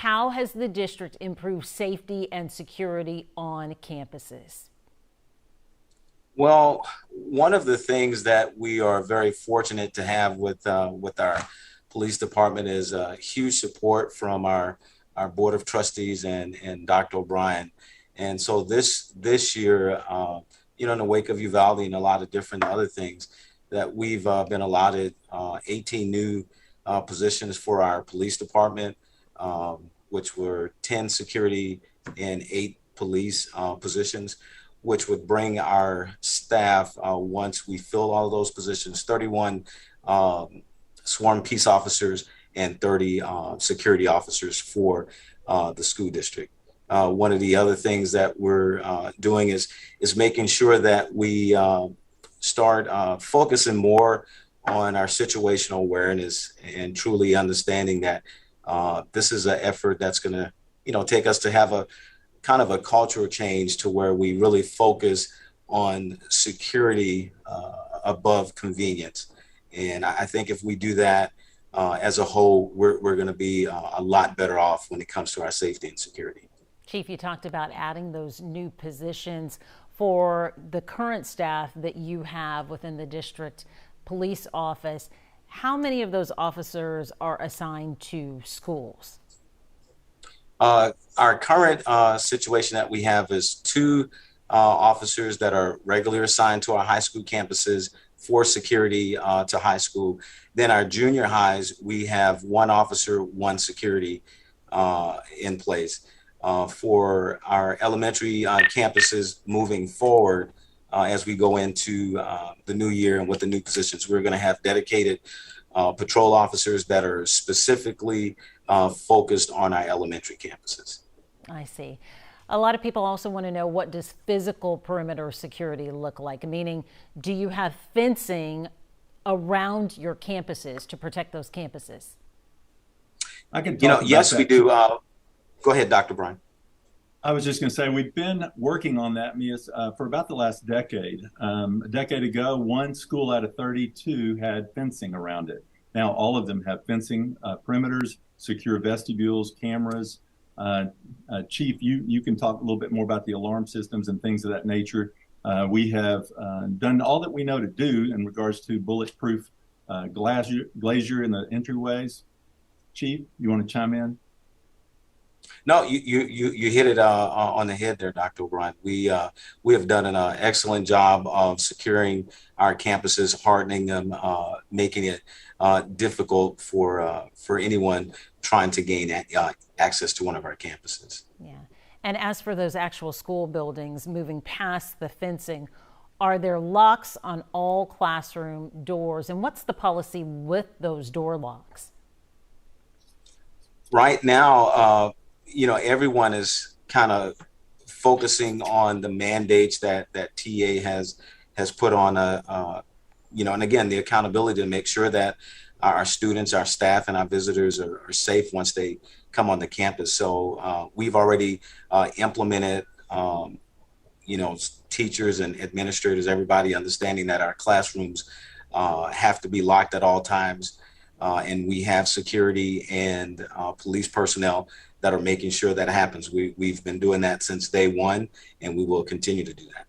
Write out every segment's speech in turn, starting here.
How has the district improved safety and security on campuses? Well, one of the things that we are very fortunate to have with our police department is huge support from our board of trustees and Dr. O'Brien. And so this year, in the wake of Uvalde and a lot of different other things, that we've been allotted 18 new positions for our police department, which were 10 security and 8 police positions, which would bring our staff, once we fill all of those positions, 31 sworn peace officers and 30 security officers for the school district. One of the other things that we're doing is making sure that we start focusing more on our situational awareness and truly understanding that this is an effort that's going to, take us to have a kind of a cultural change to where we really focus on security above convenience. And I think if we do that as a whole, we're going to be a lot better off when it comes to our safety and security. Chief, you talked about adding those new positions for the current staff that you have within the district police office. How many of those officers are assigned to schools? Our current situation that we have is 2 officers that are regularly assigned to our high school campuses for security to high school. Then our junior highs, we have 1 officer, 1 security in place. For our elementary campuses moving forward, as we go into the new year and with the new positions, we're going to have dedicated patrol officers that are specifically focused on our elementary campuses. I see. A lot of people also want to know, what does physical perimeter security look like? Meaning, do you have fencing around your campuses to protect those campuses? I can talk about yes, that. we do. Go ahead, Dr. Bryan. I was just going to say, we've been working on that, Mia, for about the last decade. A decade ago, 1 school out of 32 had fencing around it. Now all of them have fencing, perimeters, secure vestibules, cameras. Chief, you can talk a little bit more about the alarm systems and things of that nature. We have done all that we know to do in regards to bulletproof glazier in the entryways. Chief, you want to chime in? No, you hit it on the head there, Dr. O'Brien. We have done an excellent job of securing our campuses, hardening them, making it difficult for anyone trying to gain access to one of our campuses. Yeah. And as for those actual school buildings, moving past the fencing, are there locks on all classroom doors? And what's the policy with those door locks? Right now, everyone is kind of focusing on the mandates that TA has put on and again, the accountability to make sure that our students, our staff, and our visitors are safe once they come on the campus. So we've already implemented, teachers and administrators, everybody understanding that our classrooms have to be locked at all times. And we have security and police personnel that are making sure that happens. We've been doing that since day 1, and we will continue to do that.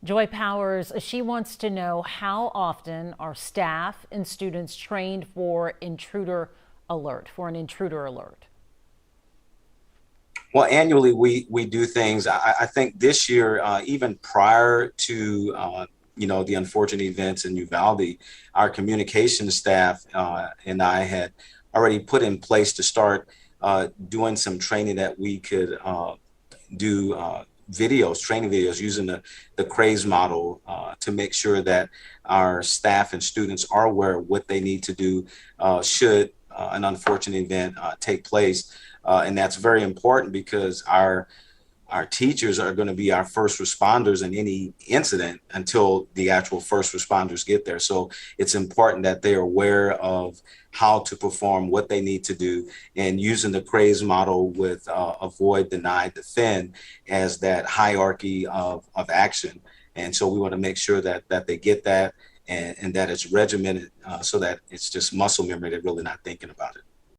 Joy Powers, she wants to know, how often are staff and students trained for an intruder alert? Well, annually we do things. I think this year, even prior to the unfortunate events in Uvalde, our communications staff and I had already put in place to start doing some training that we could do training videos using the CRAZE model to make sure that our staff and students are aware of what they need to do should an unfortunate event take place. And that's very important because our teachers are going to be our first responders in any incident until the actual first responders get there. So it's important that they're aware of how to perform, what they need to do, and using the CRAZE model with avoid, deny, defend as that hierarchy of action. And so we want to make sure that they get that and that it's regimented so that it's just muscle memory. They're really not thinking about it.